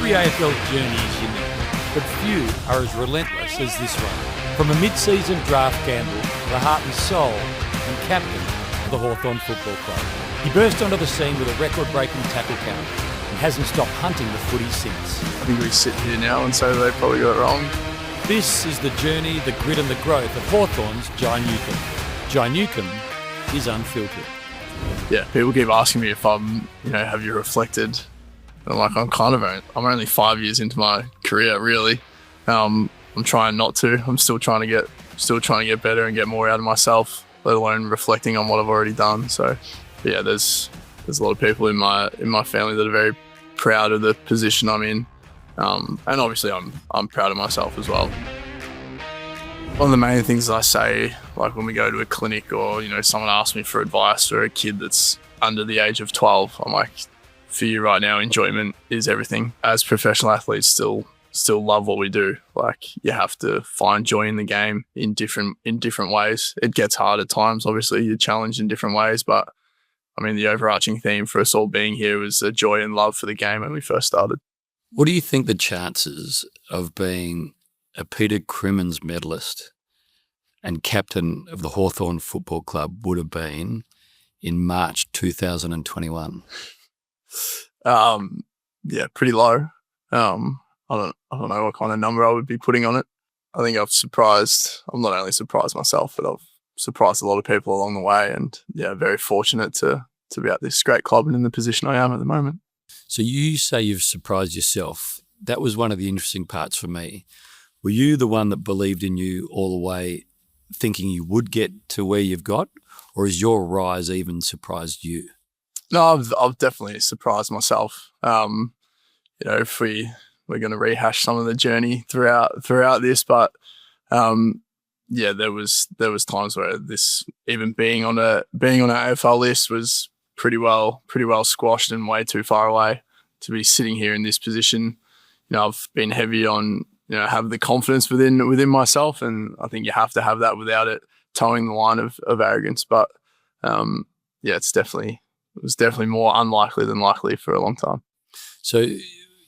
Every AFL journey is unique, but few are as relentless as this one. From a mid-season draft gamble to the heart and soul and captain of the Hawthorn Football Club. He burst onto the scene with a record-breaking tackle count and hasn't stopped hunting the footy since. I think we sit here now and say they probably got it wrong. This is the journey, the grit and the growth of Hawthorn's Jai Newcombe. Jai Newcombe is unfiltered. Yeah, people keep asking me if I'm, have you reflected? And I'm only 5 years into my career, really. I'm trying not to. I'm still trying to get better and get more out of myself, let alone reflecting on what I've already done. So, yeah, there's a lot of people in my family that are very proud of the position I'm in, and obviously I'm proud of myself as well. One of the main things I say, like when we go to a clinic or someone asks me for advice for a kid that's under the age of 12, I'm like, for you right now, enjoyment is everything. As professional athletes, still love what we do. Like, you have to find joy in the game in different ways. It gets hard at times. Obviously, you're challenged in different ways, but I mean, the overarching theme for us all being here was a joy and love for the game when we first started. What do you think the chances of being a Peter Crimmins medalist and captain of the Hawthorn Football Club would have been in March 2021? Yeah, pretty low. I don't know what kind of number I would be putting on it. I think I'm not only surprised myself, but I've surprised a lot of people along the way, and yeah, very fortunate to be at this great club and in the position I am at the moment. So you say you've surprised yourself. That was one of the interesting parts for me. Were you the one that believed in you all the way, thinking you would get to where you've got, or has your rise even surprised you? No, I've definitely surprised myself. If we're going to rehash some of the journey throughout this, but yeah, there was times where this, even being on an AFL list, was pretty well squashed and way too far away to be sitting here in this position. I've been heavy on have the confidence within myself, and I think you have to have that without it towing the line of arrogance. But yeah, it was definitely more unlikely than likely for a long time. So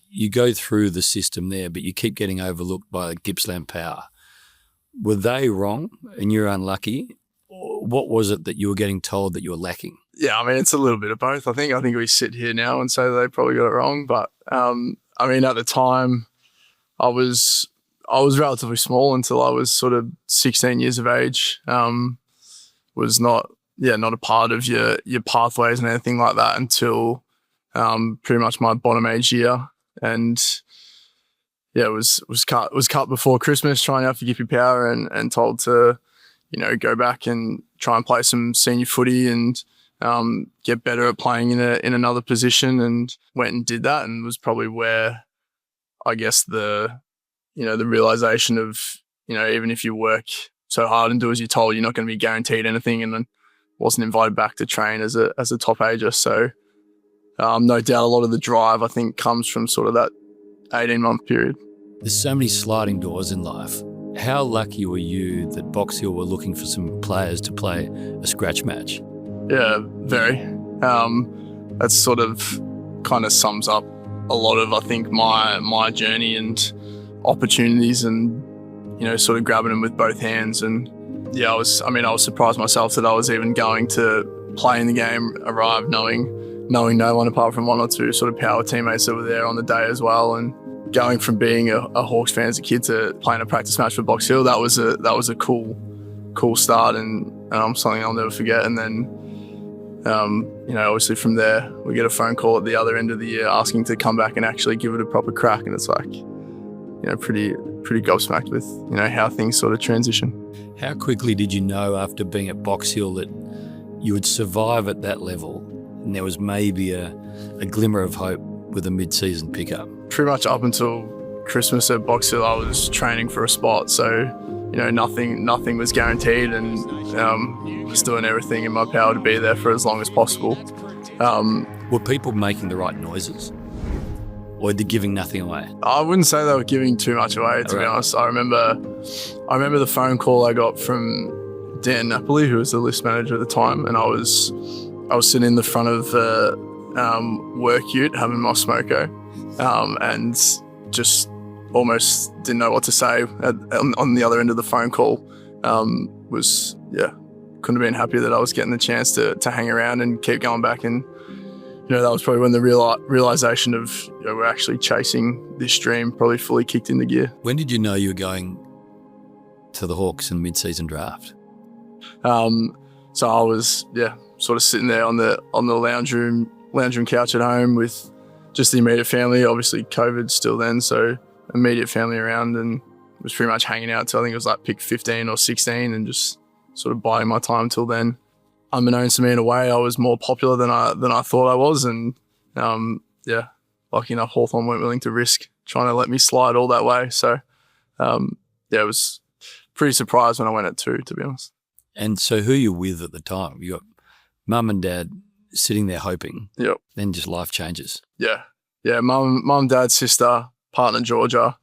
you go through the system there, but you keep getting overlooked by Gippsland Power. Were they wrong and you're unlucky? Or what was it that you were getting told that you were lacking? Yeah, I mean, it's a little bit of both. I think we sit here now and say they probably got it wrong. But I mean, at the time, I was relatively small until I was sort of 16 years of age. Was not a part of your pathways and anything like that until pretty much my bottom age year. And yeah, it was cut before Christmas, trying out for Gippy Power, and told to, go back and try and play some senior footy and get better at playing in another position, and went and did that, and was probably where I guess the realization of, even if you work so hard and do as you're told, you're not going to be guaranteed anything, and then wasn't invited back to train as a top ager. So no doubt a lot of the drive, I think, comes from sort of that 18-month period. There's so many sliding doors in life. How lucky were you that Box Hill were looking for some players to play a scratch match? Yeah, very. That sort of kind of sums up a lot of, I think, my journey and opportunities, and sort of grabbing them with both hands. And yeah, I was surprised myself that I was even going to play in the game, arrive knowing no one apart from one or two sort of Power teammates that were there on the day as well. And going from being a Hawks fan as a kid to playing a practice match for Box Hill, that was a cool start, and something I'll never forget. And then obviously from there we get a phone call at the other end of the year asking to come back and actually give it a proper crack, and it's like, pretty gobsmacked with how things sort of transition. How quickly did you know after being at Box Hill that you would survive at that level, and there was maybe a glimmer of hope with a mid-season pickup? Pretty much up until Christmas at Box Hill, I was training for a spot, so nothing was guaranteed, and was doing everything in my power to be there for as long as possible. Were people making the right noises, or they're giving nothing away? I wouldn't say they were giving too much away, to be honest. I remember the phone call I got from Dan Napoli, who was the list manager at the time, and I was sitting in the front of work ute having my smoko, and just almost didn't know what to say on the other end of the phone call. Couldn't have been happier that I was getting the chance to hang around and keep going back. And that was probably when the realization of we're actually chasing this dream probably fully kicked into gear. When did you know you were going to the Hawks in mid-season draft? So I was sort of sitting there on the lounge room couch at home with just the immediate family. Obviously COVID still then, so immediate family around, and was pretty much hanging out till I think it was like pick 15 or 16 and just sort of biding my time till then. Unbeknownst to me, in a way, I was more popular than I thought I was, and lucky enough, Hawthorn weren't willing to risk trying to let me slide all that way. So it was pretty surprised when I went at 2, to be honest. And so who are you with at the time? You got mum and dad sitting there hoping. Yep. Then just life changes. Yeah. Mum, dad, sister, partner Georgia,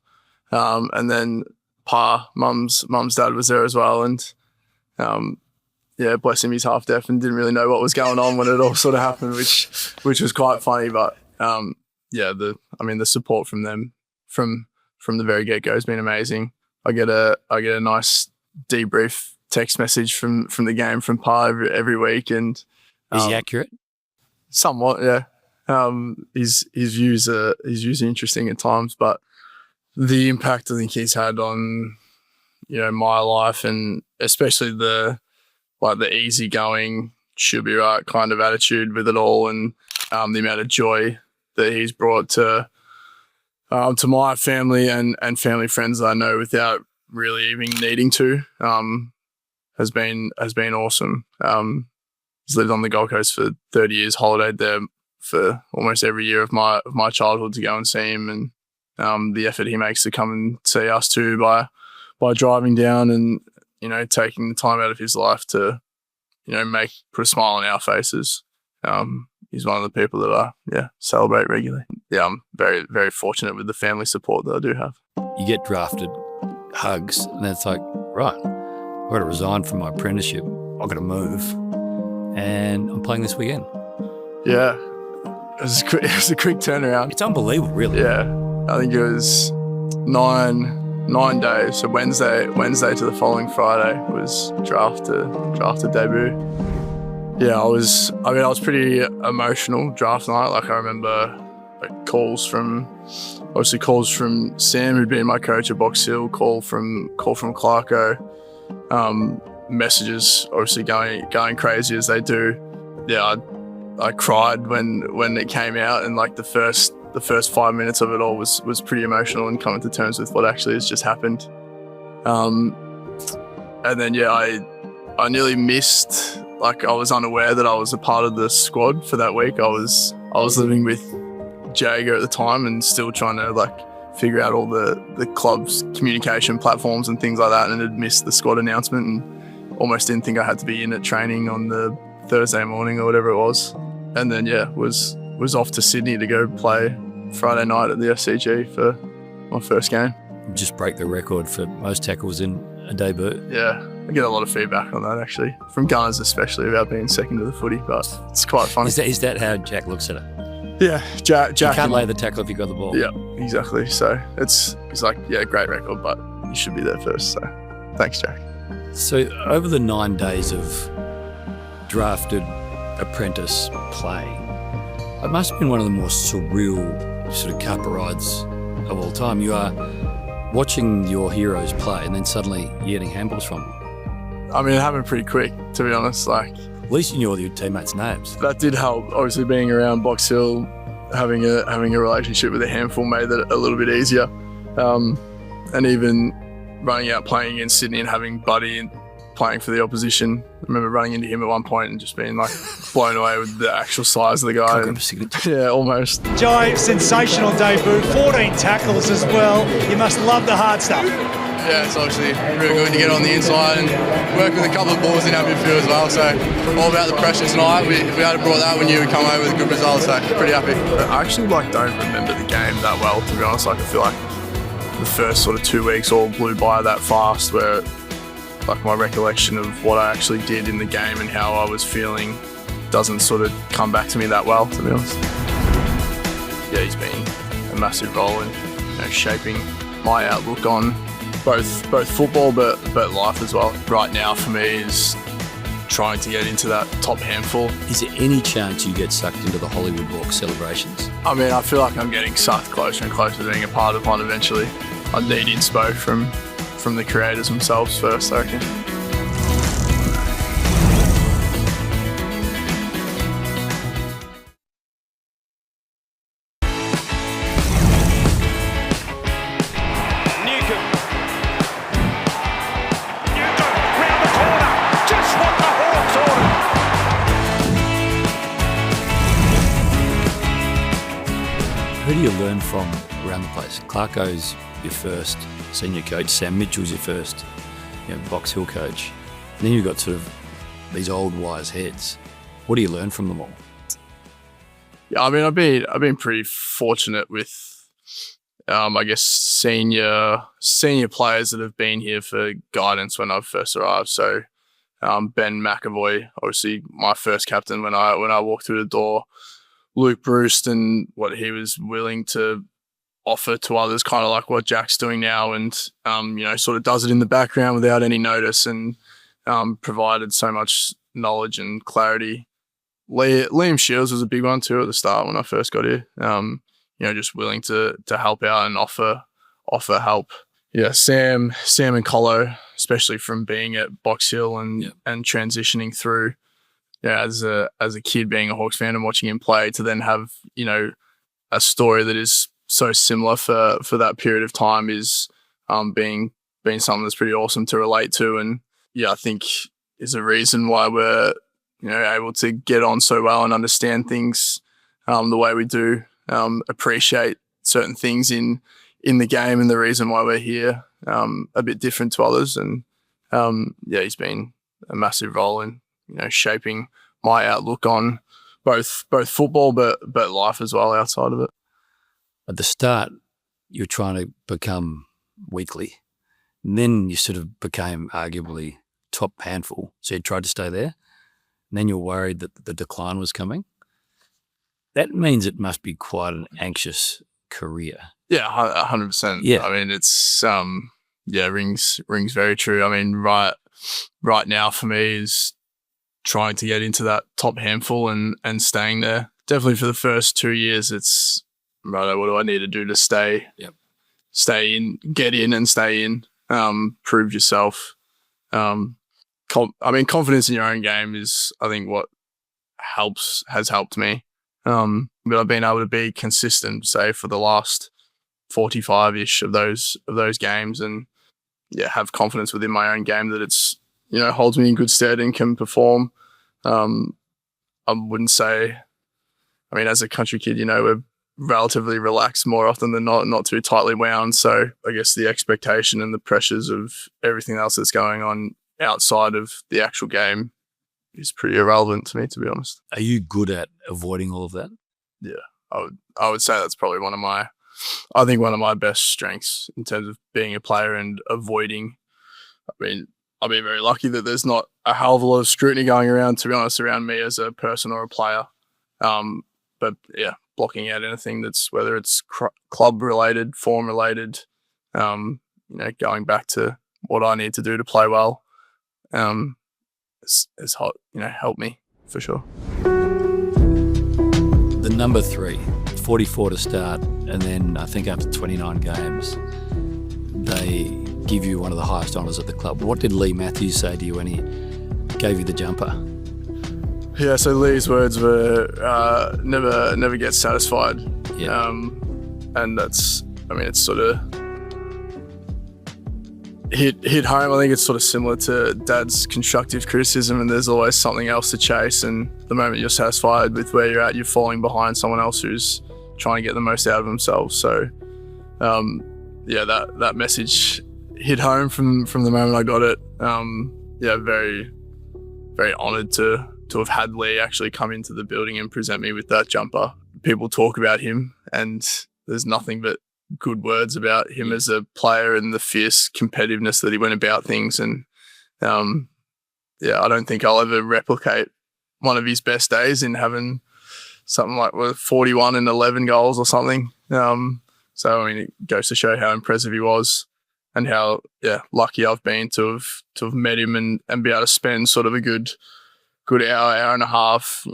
and then mum's dad was there as well, and bless him, he's half deaf and didn't really know what was going on when it all sort of happened, which was quite funny. But the support from them from the very get-go has been amazing. I get a nice debrief text message from the game from Pa every week, and is he accurate? Somewhat, yeah. His views are interesting at times, but the impact I think he's had on my life, and especially the easygoing, should be right kind of attitude with it all, and the amount of joy that he's brought to my family and family friends that I know without really even needing to, has been awesome. He's lived on the Gold Coast for 30 years, holidayed there for almost every year of my childhood to go and see him, and the effort he makes to come and see us too by driving down and taking the time out of his life to put a smile on our faces. He's one of the people that I celebrate regularly. I'm very, very fortunate with the family support that I do have. You get drafted, hugs, and then it's like, right, I've got to resign from my apprenticeship. I've got to move, and I'm playing this weekend. Yeah, it was a quick turnaround. It's unbelievable, really. Yeah, I think it was 9 days. So Wednesday to the following Friday was draft to debut. Yeah, I was pretty emotional draft night. Like, I remember calls from Sam, who'd been my coach at Box Hill, call from Clarko, messages obviously going crazy as they do. Yeah, I cried when it came out, and like the first 5 minutes of it all was pretty emotional, and coming to terms with what actually has just happened. And then I nearly missed. Like, I was unaware that I was a part of the squad for that week. I was living with Jager at the time and still trying to figure out all the club's communication platforms and things like that, and had missed the squad announcement and almost didn't think I had to be in at training on the Thursday morning or whatever it was. And then was off to Sydney to go play Friday night at the FCG for my first game. Just break the record for most tackles in a debut. Yeah, I get a lot of feedback on that, actually, from Gunners especially, about being second to the footy, but it's quite funny. Is that how Jack looks at it? Yeah, Jack. You can't lay the tackle if you got the ball. Yeah, exactly. So it's like, great record, but you should be there first. So thanks, Jack. So over the 9 days of drafted apprentice play, it must have been one of the more surreal sort of Kappa rides of all time. You are watching your heroes play, and then suddenly you're getting handballs from them. I mean, it happened pretty quick, to be honest. At least you knew all your teammates' names. That did help. Obviously, being around Box Hill, having a relationship with a handful made that a little bit easier. And even running out playing against Sydney and having Buddy and playing for the opposition. I remember running into him at one point and just being blown away with the actual size of the guy. Yeah, almost. Jai, sensational debut, 14 tackles as well. You must love the hard stuff. Yeah, it's obviously really good to get on the inside and work with a couple of balls in our midfield as well. So all about the pressure tonight. If we had brought that, we knew we'd come away with a good result. So pretty happy. I actually don't remember the game that well, to be honest. I feel like the first sort of 2 weeks all blew by that fast, where my recollection of what I actually did in the game and how I was feeling doesn't sort of come back to me that well, to be honest. Yeah, he's been a massive role in shaping my outlook on both football but life as well. Right now for me is trying to get into that top handful. Is there any chance you get sucked into the Hollywood Walk celebrations? I mean, I feel like I'm getting sucked closer and closer to being a part of one eventually. I need inspo from the creators themselves first, I reckon. Who do you learn from around the place? Clarko's your first senior coach. Sam Mitchell's your first Box Hill coach. And then you've got sort of these old wise heads. What do you learn from them all? Yeah, I mean, I've been pretty fortunate with, I guess, senior players that have been here for guidance when I've first arrived. So Ben McAvoy, obviously my first captain when I walked through the door. Luke Bruce and what he was willing to offer to others, kind of like what Jack's doing now, and sort of does it in the background without any notice, and provided so much knowledge and clarity. Liam Shields was a big one too at the start when I first got here. Just willing to help out and offer help. Yeah, Sam and Colo, especially from being at Box Hill and transitioning through. Yeah, as a kid being a Hawks fan and watching him play, to then have a story that is so similar for that period of time is being something that's pretty awesome to relate to, and I think is a reason why we're able to get on so well and understand things the way we do, appreciate certain things in the game, and the reason why we're here a bit different to others, and he's been a massive role in shaping my outlook on both football but life as well outside of it. At the start, you were trying to become weekly, and then you sort of became arguably top handful. So you tried to stay there, and then you're worried that the decline was coming. That means it must be quite an anxious career. Yeah, 100%. Yeah, I mean, it's rings very true. I mean, right now for me is trying to get into that top handful and staying there. Definitely for the first 2 years, it's right. What do I need to do to stay? Yep. Stay in, get in, and stay in. Prove yourself. Confidence in your own game is, I think, what has helped me. But I've been able to be consistent, say, for the last 45-ish of those games, and have confidence within my own game that it's holds me in good stead and can perform. I wouldn't say, as a country kid, we're relatively relaxed more often than not too tightly wound. So I guess the expectation and the pressures of everything else that's going on outside of the actual game is pretty irrelevant to me, to be honest. Are you good at avoiding all of that? Yeah, I would say that's probably one of my best strengths in terms of being a player and avoiding. I've been very lucky that there's not a hell of a lot of scrutiny going around, to be honest, around me as a person or a player. But blocking out anything that's, whether it's club related, form related, going back to what I need to do to play well, has helped me for sure. The number 3, 44 to start, and then I think after 29 games, they give you one of the highest honours at the club. What did Lee Matthews say to you when he gave you the jumper? Yeah, so Lee's words were never get satisfied. Yeah. And that's, it's sort of hit home. I think it's sort of similar to Dad's constructive criticism, and there's always something else to chase, and the moment you're satisfied with where you're at, you're falling behind someone else who's trying to get the most out of themselves. So that message hit home from the moment I got it. Very, very honoured to have had Lee actually come into the building and present me with that jumper. People talk about him, and there's nothing but good words about him as a player and the fierce competitiveness that he went about things. And I don't think I'll ever replicate one of his best days in having something like 41 and 11 goals or something. So, I mean, it goes to show how impressive he was and how, lucky I've been to have met him and be able to spend sort of a good hour and a half,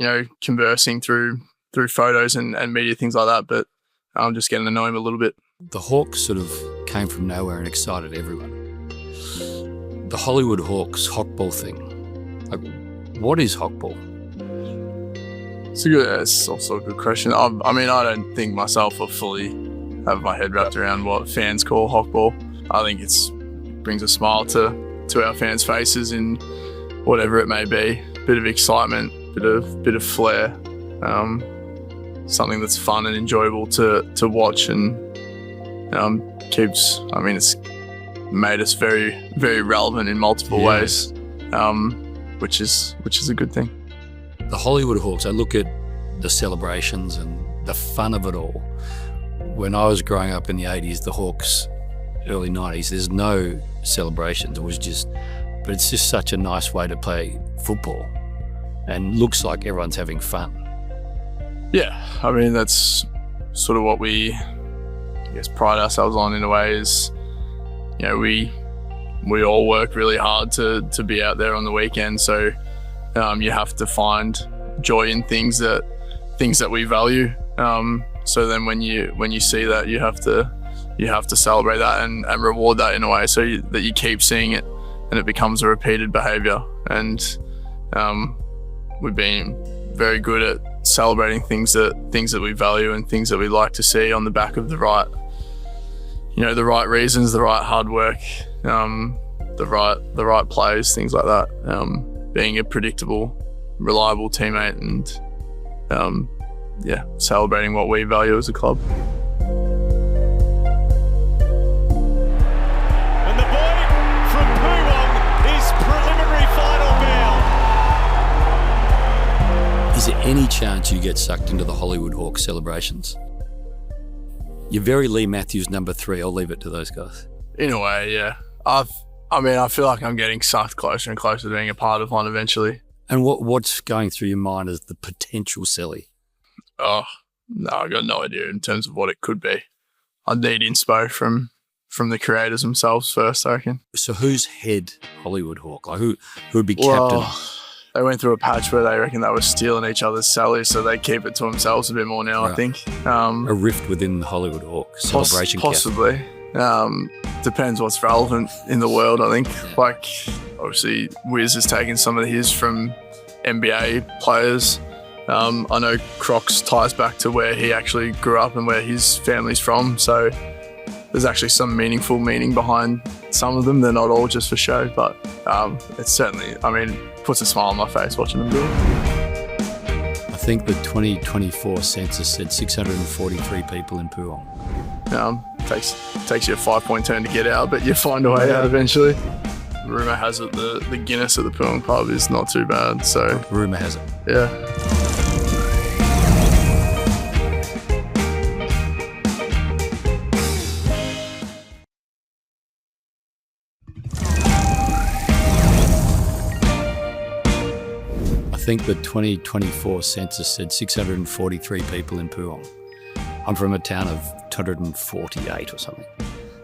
conversing through photos and media, things like that. But I'm just getting to know him a little bit. The Hawks sort of came from nowhere and excited everyone. The Hollywood Hawks Hog Ball thing. Like, what is Hog Ball? It's also a good question. I mean, I don't think myself will fully have my head wrapped around what fans call Hog Ball. I think it brings a smile to our fans' faces in whatever it may be. Bit of excitement, bit of flair. Something that's fun and enjoyable to watch, and it's made us very, very relevant in multiple ways, which is a good thing. The Hollywood Hawks, I look at the celebrations and the fun of it all. When I was growing up in the 80s, the Hawks, early 90s, there's no celebrations. But it's just such a nice way to play football, and looks like everyone's having fun. Yeah, I mean, that's sort of what we, pride ourselves on in a way is, we all work really hard to be out there on the weekend. So you have to find joy in things that we value. So then when you see that, you have to celebrate that and reward that in a way so that you keep seeing it and it becomes a repeated behavior. And we've been very good at celebrating things that we value and things that we like to see on the back of the right reasons, the right hard work, the right plays, things like that. Being a predictable, reliable teammate and celebrating what we value as a club. And the boy from Pūong is preliminary final bound. Is there any chance you get sucked into the Hollywood Hawks celebrations? You're very Lee Matthews number 3. I'll leave it to those guys. In a way, yeah. I feel like I'm getting sucked closer and closer to being a part of one eventually. And what's going through your mind as the potential silly? Oh, no, I got no idea in terms of what it could be. I'd need inspo from the creators themselves first, I reckon. So who's head Hollywood Hawk? Like who would be captain? Well, they went through a patch where they reckon they were stealing each other's salaries, so they keep it to themselves a bit more now, right. I think. A rift within the Hollywood Hawk celebration. Possibly. Depends what's relevant in the world, I think. Yeah. Like, obviously, Wiz has taken some of his from NBA players. I know Crocs ties back to where he actually grew up and where his family's from, so there's actually some meaningful meaning behind some of them. They're not all just for show, but it's certainly, puts a smile on my face watching them do it. I think the 2024 census said 643 people in Pūong. Takes you a 5-point turn to get out, but you find a way out eventually. Rumour has it the Guinness at the Pūong pub is not too bad. So rumour has it. Yeah. I think the 2024 census said 643 people in Pūong. I'm from a town of 248 or something.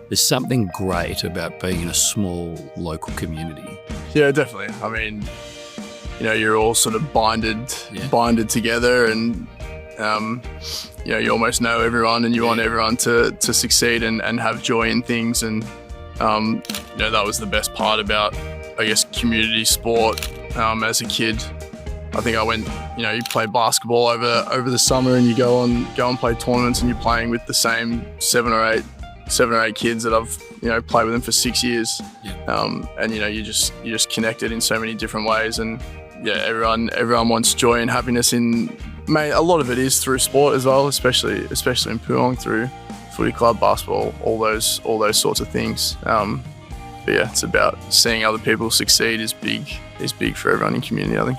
There's something great about being in a small local community. Yeah, definitely. You're all sort of binded together, and you almost know everyone, and you want everyone to succeed and have joy in things. And that was the best part about, I guess, community sport as a kid. I think I went, you play basketball over the summer, and you go and play tournaments, and you're playing with the same seven or eight kids that I've played with them for 6 years. Yeah. And you just connected in so many different ways, and everyone wants joy and happiness a lot of it is through sport as well, especially in Pūong, through footy club, basketball, all those sorts of things. But yeah, it's about seeing other people succeed is big for everyone in community, I think.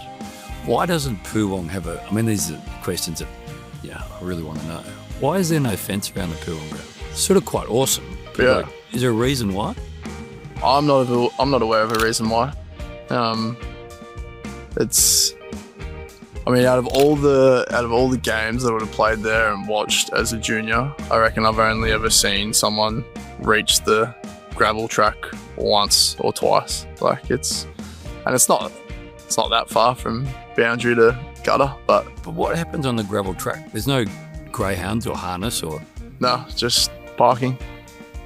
Why doesn't Pūong have these are questions that, I really want to know. Why is there no fence around the Pūong ground? It's sort of quite awesome. But is there a reason why? I'm not aware of a reason why. I mean, out of all the games that I would have played there and watched as a junior, I reckon I've only ever seen someone reach the gravel track once or twice. Like it's not that far from boundary to gutter, but what happens on the gravel track? There's no greyhounds or harness or no, just parking,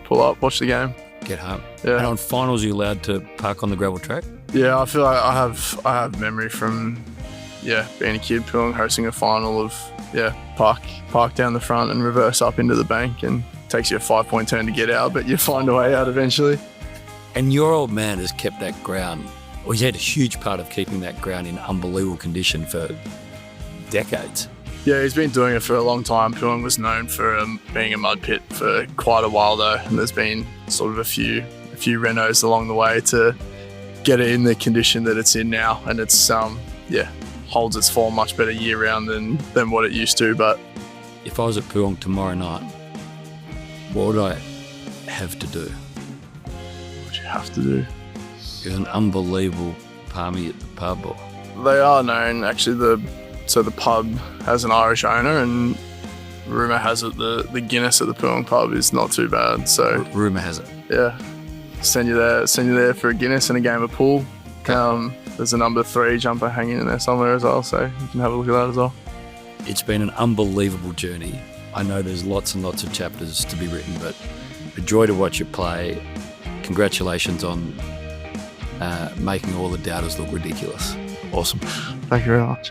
pull up, watch the game, get home. Yeah. And on finals, you're allowed to park on the gravel track? Yeah, I feel like I have memory from being a kid, Pūong hosting a final of park down the front and reverse up into the bank, and it takes you a 5-point turn to get out, but you find a way out eventually. And your old man has kept that ground, or he's had a huge part of keeping that ground in unbelievable condition for decades. Yeah, he's been doing it for a long time. Pūong was known for being a mud pit for quite a while though, and there's been sort of a few renos along the way to get it in the condition that it's in now, and it's holds its form much better year round than what it used to. But if I was at Pūong tomorrow night, what would I have to do? What would you have to do? There's an unbelievable palmy at the pub. Or they are known actually. The pub has an Irish owner, and rumour has it the Guinness at the Pūong pub is not too bad. So rumour has it. Yeah, send you there for a Guinness and a game of pool. There's a number 3 jumper hanging in there somewhere as well, so you can have a look at that as well. It's been an unbelievable journey. I know there's lots and lots of chapters to be written, but a joy to watch you play. Congratulations on making all the doubters look ridiculous. Awesome. Thank you very much.